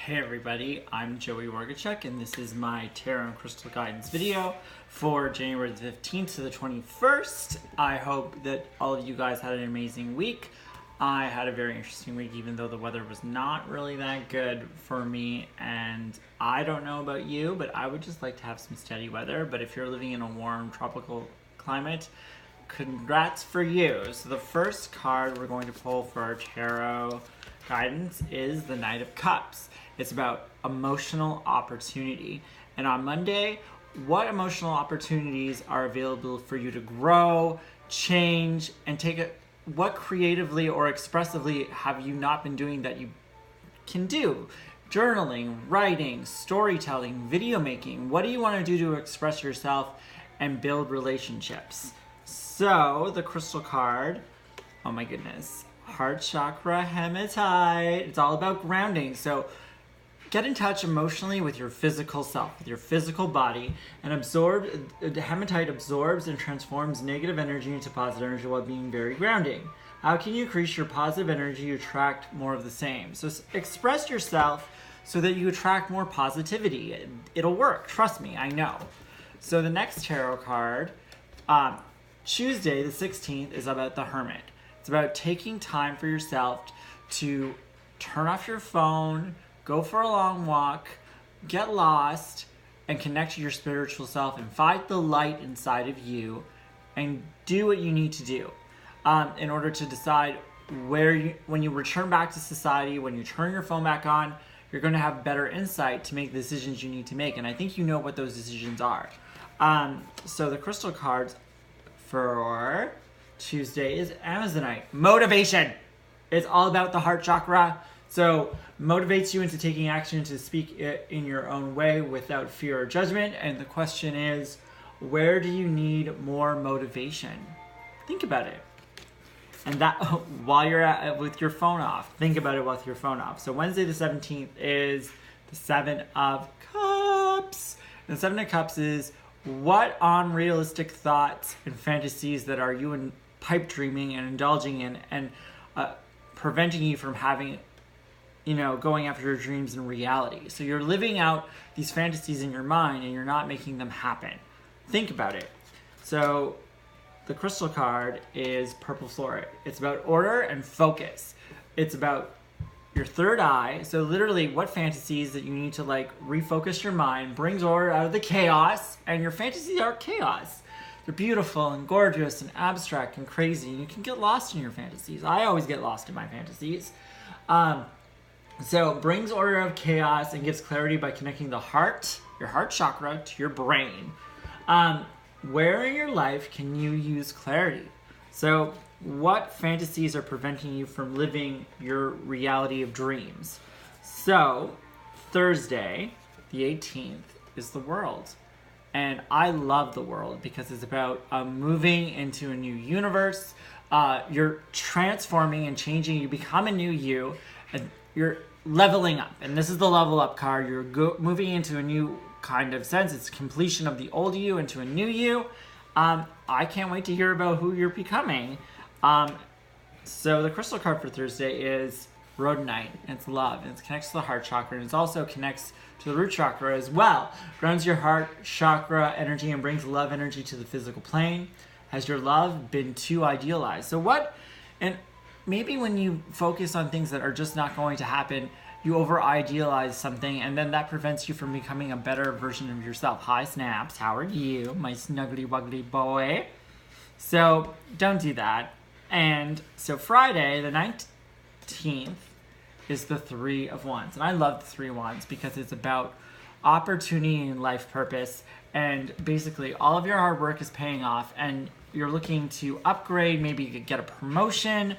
Hey everybody, I'm Joey Wargachuk and this is my Tarot and Crystal Guidance video for January the 15th to the 21st. I hope that all of you guys had an amazing week. I had a very interesting week even though the weather was not really that good for me, and I don't know about you, but I would just like to have some steady weather. But if you're living in a warm tropical climate, congrats for you. So the first card we're going to pull for our tarot guidance is the Knight of Cups. It's about emotional opportunity. And on Monday, what emotional opportunities are available for you to grow, change, and what creatively or expressively have you not been doing that you can do? Journaling, writing, storytelling, video making. What do you want to do to express yourself and build relationships? So the crystal card, oh my goodness, heart chakra hematite. It's all about grounding. So get in touch emotionally with your physical self, with your physical body, and hematite absorbs and transforms negative energy into positive energy while being very grounding. How can you increase your positive energy to attract more of the same? So express yourself so that you attract more positivity. It'll work, trust me, I know. So the next tarot card, Tuesday the 16th, is about the Hermit. It's about taking time for yourself to turn off your phone, go for a long walk, get lost, and connect to your spiritual self and find the light inside of you and do what you need to do in order to decide when you return back to society, when you turn your phone back on, you're going to have better insight to make the decisions you need to make. And I think you know what those decisions are. So the crystal cards for Tuesday is Amazonite. Motivation. It's all about the heart chakra. So motivates you into taking action to speak it in your own way without fear or judgment. And the question is, where do you need more motivation? Think about it. And that while you're with your phone off, think about it with your phone off. So Wednesday the 17th is the Seven of Cups. And the Seven of Cups is what unrealistic thoughts and fantasies that are you in pipe dreaming and indulging in and preventing you from having, going after your dreams in reality. So you're living out these fantasies in your mind and you're not making them happen. Think about it. So the crystal card is Purple Floret. It's about order and focus. It's about your third eye. So literally what fantasies that you need to refocus your mind, brings order out of the chaos, and your fantasies are chaos. They're beautiful and gorgeous and abstract and crazy, and you can get lost in your fantasies. I always get lost in my fantasies. So brings order out of chaos and gives clarity by connecting the heart, your heart chakra, to your brain. Where in your life can you use clarity? So what fantasies are preventing you from living your reality of dreams? So Thursday, the 18th, is the World. And I love the World because it's about moving into a new universe. You're transforming and changing. You become a new you. And you're leveling up. And this is the level up card. You're moving into a new kind of sense. It's completion of the old you into a new you. I can't wait to hear about who you're becoming. So the crystal card for Thursday is Rhodonite. It's love. And it connects to the heart chakra. And it also connects to the root chakra as well. Grounds your heart chakra energy and brings love energy to the physical plane. Has your love been too idealized? And maybe when you focus on things that are just not going to happen, you over-idealize something, and then that prevents you from becoming a better version of yourself. Hi, Snaps. How are you, my snuggly-wuggly boy? So don't do that. And so Friday, the 19th, is the Three of Wands. And I love the Three of Wands because it's about opportunity and life purpose. And basically, all of your hard work is paying off, and you're looking to upgrade, maybe get a promotion,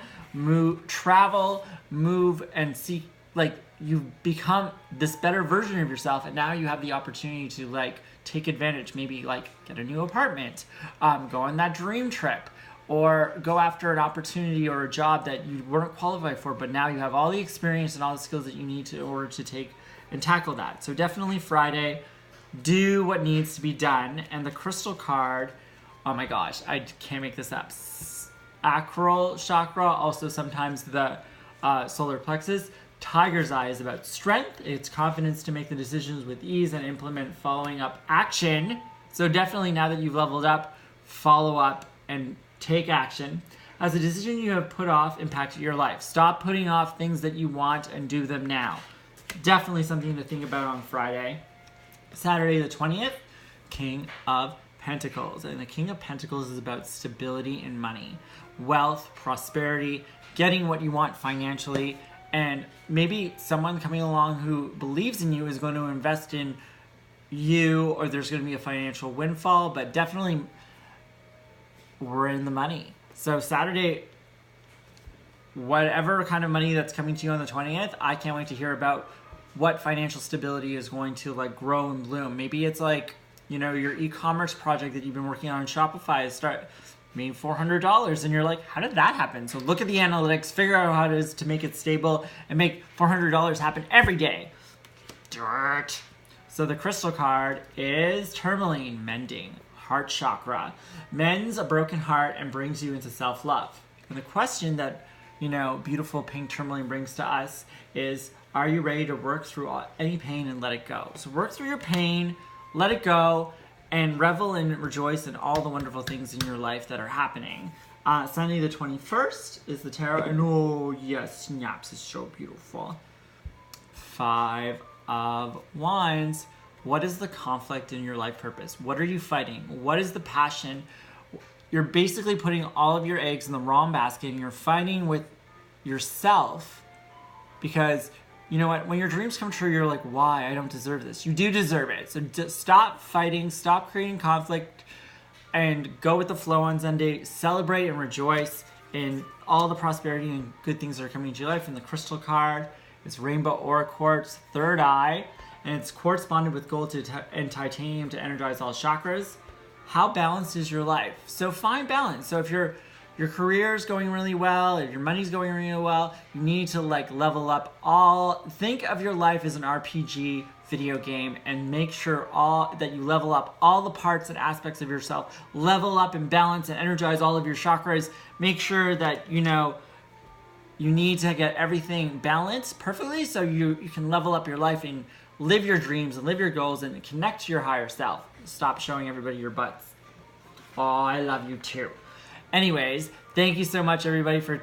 travel, move, and see, you've become this better version of yourself, and now you have the opportunity to take advantage, maybe get a new apartment, go on that dream trip, or go after an opportunity or a job that you weren't qualified for, but now you have all the experience and all the skills that you need in order to take and tackle that. So definitely Friday, do what needs to be done. And the crystal card, oh my gosh, I can't make this up. Acral chakra, also sometimes the solar plexus. Tiger's Eye is about strength. It's confidence to make the decisions with ease and implement following up action. So definitely now that you've leveled up, follow up and take action. Has a decision you have put off impacted your life? Stop putting off things that you want and do them now. Definitely something to think about on Friday. Saturday the 20th, King of Pentacles. And the King of Pentacles is about stability and money, wealth, prosperity, getting what you want financially, and maybe someone coming along who believes in you is going to invest in you, or there's going to be a financial windfall, but definitely we're in the money. So Saturday, whatever kind of money that's coming to you on the 20th, I can't wait to hear about what financial stability is going to like grow and bloom. Maybe it's like, your e-commerce project that you've been working on Shopify is made $400, and you're like, how did that happen? So look at the analytics, figure out how it is to make it stable, and make $400 happen every day. Dirt. So the crystal card is Tourmaline, mending, heart chakra. Mends a broken heart and brings you into self-love. And the question that, beautiful pink tourmaline brings to us is, are you ready to work through any pain and let it go? So work through your pain, let it go, and revel and rejoice in all the wonderful things in your life that are happening. Sunday the 21st is the tarot, and oh yes, snaps, is so beautiful. 5 of Wands. What is the conflict in your life purpose? What are you fighting? What is the passion? You're basically putting all of your eggs in the wrong basket, and you're fighting with yourself because, you know what, when your dreams come true, you're like, why? I don't deserve this. You do deserve it. So stop fighting, stop creating conflict, and go with the flow on Sunday. Celebrate and rejoice in all the prosperity and good things that are coming into your life. And the crystal card is Rainbow Aura Quartz, Third Eye, and it's quartz bonded with gold and titanium to energize all chakras. How balanced is your life? So find balance. So if your career is going really well, if your money's going really well, you need to level up think of your life as an RPG video game and make sure that you level up all the parts and aspects of yourself, level up and balance and energize all of your chakras. Make sure that, you need to get everything balanced perfectly so you can level up your life and live your dreams and live your goals and connect to your higher self. Stop showing everybody your butts. Oh, I love you too. Anyways, thank you so much, everybody, for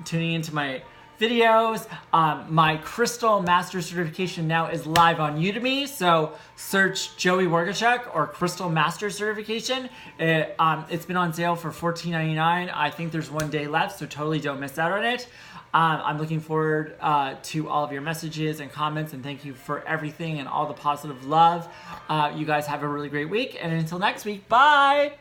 tuning into my videos. My Crystal Master Certification now is live on Udemy, so search Joey Wargachuk or Crystal Master Certification. It's been on sale for $14.99. I think there's 1 day left, so totally don't miss out on it. I'm looking forward to all of your messages and comments, and thank you for everything and all the positive love. You guys have a really great week, and until next week, bye!